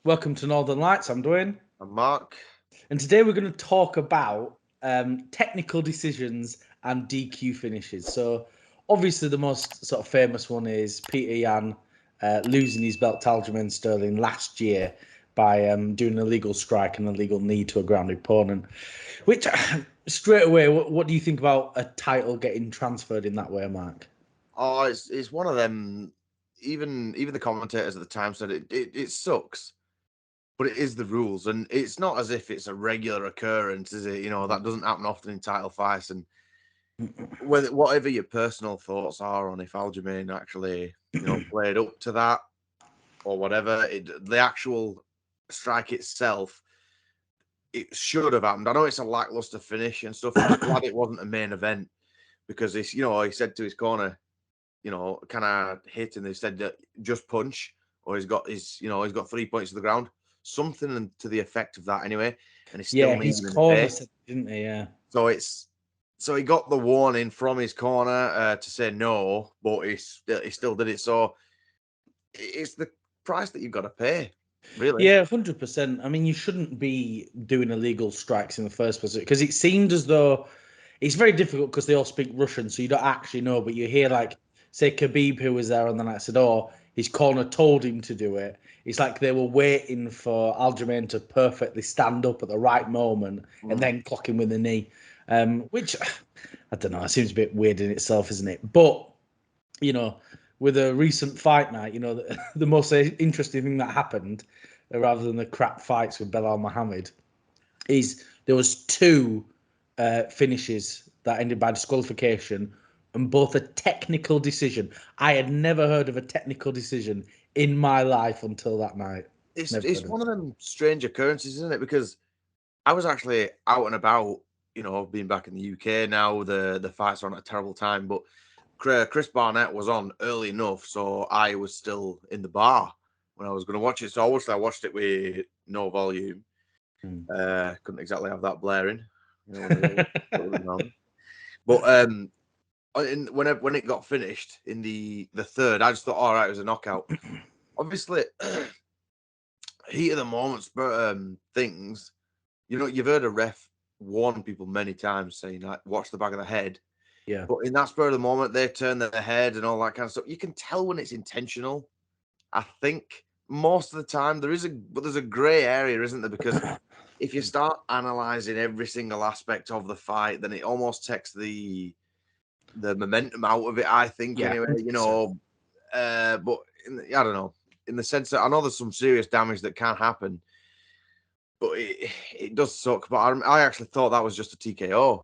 Welcome to Northernlights. I'm Dwain. And Mark. And today we're going to talk about technical decisions and DQ finishes. So, obviously, the most sort of famous one is Peter Yan losing his belt to Aljamain Sterling last year by doing an illegal strike and a illegal knee to a grounded opponent. Which, straight away, what do you think about a title getting transferred in that way, Mark? Oh, it's one of them. Even the commentators at the time said it sucks, but it is the rules, and it's not as if it's a regular occurrence, is it? That doesn't happen often in title fights. And whatever your personal thoughts are on if Aljamain actually played up to that or whatever, the actual strike itself, it should have happened. I know it's a lackluster finish and stuff. I'm glad it wasn't a main event because he said to his corner, kind of hit, and they said that just punch, or he's got 3 points to the ground, something to the effect of that anyway. And he's still His in the corner face. said, didn't he? Yeah. So he got the warning from his corner to say no, but he still did it. So it's the price that you've got to pay, really. Yeah, 100%. I mean, you shouldn't be doing illegal strikes in the first place because it seemed as though it's very difficult because they all speak Russian, so you don't actually know. But you hear, like, say, Khabib, who was there on the night, said, "Oh, his corner told him to do it." It's like they were waiting for Aljamain to perfectly stand up at the right moment and then clock him with a knee, which I don't know. It seems a bit weird in itself, isn't it? But with a recent fight night, the most interesting thing that happened, rather than the crap fights with Belal Muhammad, is there was two finishes that ended by disqualification, and both a technical decision. I had never heard of a technical decision in my life until that night. It's one of them strange occurrences, isn't it? Because I was actually out and about, being back in the UK now. The fights are on at a terrible time, but Chris Barnett was on early enough, so I was still in the bar when I was going to watch it. So obviously I watched it with no volume. Couldn't exactly have that blaring, but when it got finished in the third, I just thought, all right, it was a knockout. Obviously, heat of the moment things. You've heard a ref warn people many times saying, like, watch the back of the head. Yeah. But in that spur of the moment, they turn their head and all that kind of stuff. You can tell when it's intentional. I think most of the time there's a grey area, isn't there? Because if you start analysing every single aspect of the fight, then it almost takes the momentum out of it, I think, anyway. But I don't know. In the sense that I know there's some serious damage that can happen, but it does suck. But I actually thought that was just a TKO.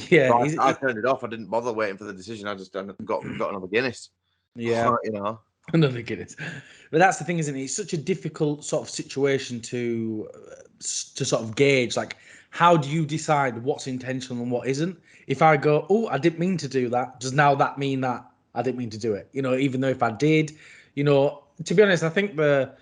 Yeah, So I turned it off. I didn't bother waiting for the decision. I just got another Guinness. yeah. you Another Guinness. But that's the thing, isn't it? It's such a difficult sort of situation to sort of gauge. Like, how do you decide what's intentional and what isn't? If I go, oh, I didn't mean to do that, does now that mean that I didn't mean to do it? Even though if I did, to be honest, I think the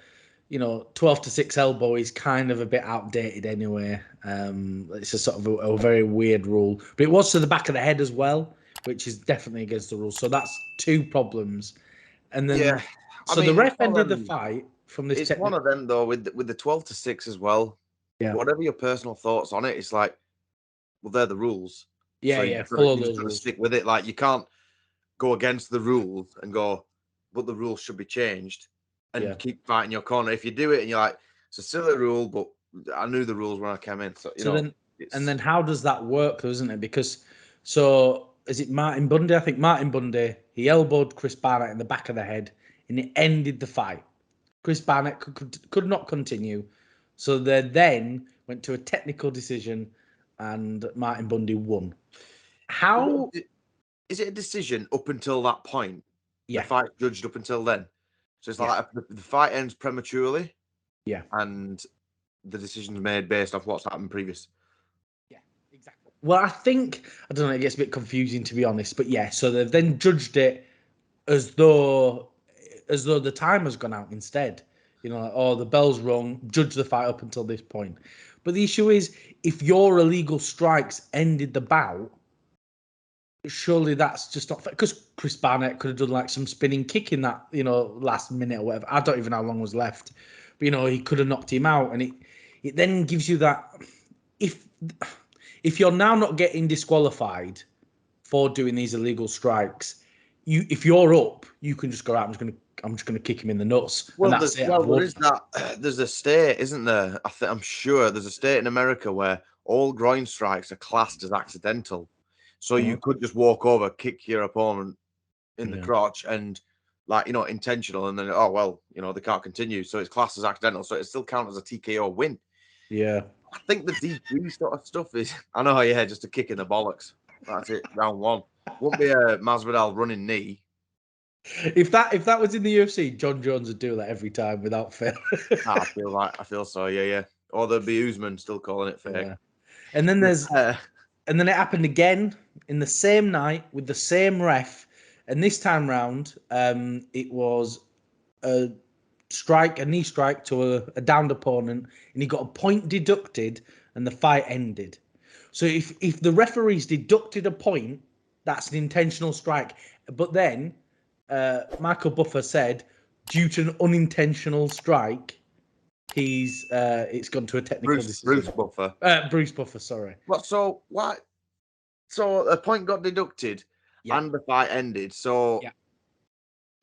12 to 6 elbow is kind of a bit outdated anyway. It's a sort of a very weird rule. But it was to the back of the head as well, which is definitely against the rules. So that's two problems. And then, so the ref ended the fight from this. It's one of them though, with the 12 to 6 as well. Yeah. Whatever your personal thoughts on it, it's like, well, they're the rules. Yeah, So yeah. Follow you just those got to rules. stick with it. Like, you can't go against the rules and go, but the rules should be changed, and keep fighting your corner. If you do it and you're like, it's a silly rule, but I knew the rules when I came in. So then how does that work, though, isn't it? Because is it Martin Bundy? I think Martin Bundy, he elbowed Chris Barnett in the back of the head, and it ended the fight. Chris Barnett could not continue, so they then went to a technical decision, and Martin Bundy won. How is it a decision up until that point? Yeah. The fight judged up until then. So it's like the fight ends prematurely. Yeah. And the decision's made based off what's happened previous. Yeah, exactly. Well, I don't know, it gets a bit confusing, to be honest, but yeah, so they've then judged it as though the time has gone out instead. Like, oh, the bell's rung, judge the fight up until this point. But the issue is, if your illegal strikes ended the bout, surely that's just not fair. Because Chris Barnett could have done like some spinning kick in that, last minute or whatever. I don't even know how long was left. But, he could have knocked him out, and it then gives you that if you're now not getting disqualified for doing these illegal strikes, if you're up, you can just go out. I'm just gonna kick him in the nuts, Well, and that's it. there is that. There's a state, isn't there? I'm sure there's a state in America where all groin strikes are classed as accidental. So you could just walk over, kick your opponent in the crotch, and intentional, and then they can't continue. So it's classed as accidental. So it still counts as a TKO win. Yeah. I think the DQ sort of stuff is, I know, just a kick in the bollocks. That's it, round one. Won't be a Masvidal running knee. If that was in the UFC, John Jones would do that every time without fail. I feel so, yeah. Or there'd be Usman still calling it fake. Yeah. And then it happened again in the same night with the same ref, and this time round, it was a knee strike to a downed opponent, and he got a point deducted, and the fight ended. So if the referees deducted a point, that's an intentional strike. But then Michael Buffer said, due to an unintentional strike, it's gone to a technical decision. Bruce Buffer. Bruce Buffer, sorry. What? So why? So a point got deducted, and the fight ended. So yeah.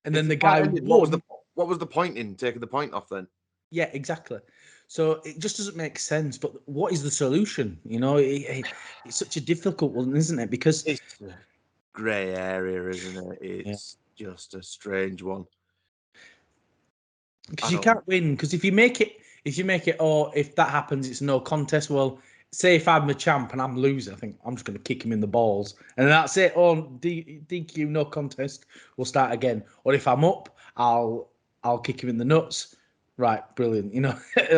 And then the guy ended, what was the point in taking the point off then? Yeah, exactly. So it just doesn't make sense. But what is the solution? It's such a difficult one, isn't it? Because it's a grey area, isn't it? It's just a strange one. Because you can't win. Because if you make it, or if that happens, it's no contest. Well, say if I'm the champ and I'm losing, I think I'm just going to kick him in the balls, and that's it. Oh, DQ, no contest. We'll start again. Or if I'm up, I'll kick him in the nuts. Right, brilliant.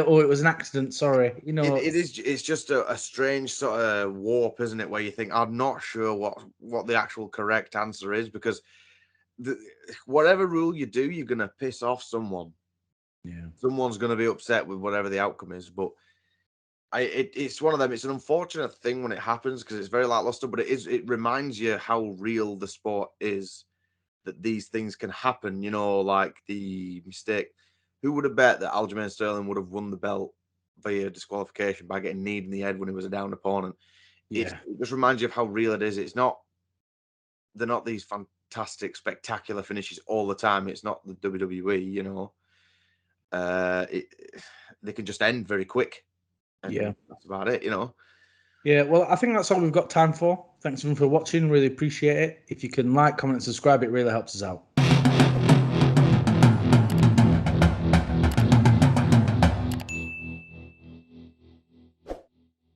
Or it was an accident. Sorry. It's just a strange sort of warp, isn't it? Where you think I'm not sure what the actual correct answer is, because whatever rule you do, you're going to piss off someone. Yeah, someone's going to be upset with whatever the outcome is. But it's one of them. It's an unfortunate thing when it happens because it's very lackluster. But it reminds you how real the sport is. That these things can happen. Like the mistake. Who would have bet that Aljamain Sterling would have won the belt via disqualification by getting kneed in the head when he was a down opponent? It just reminds you of how real it is. They're not these fantastic, spectacular finishes all the time. It's not the WWE, they can just end very quick. And that's about it, Yeah, well, I think that's all we've got time for. Thanks everyone for watching. Really appreciate it. If you can like, comment, and subscribe, it really helps us out.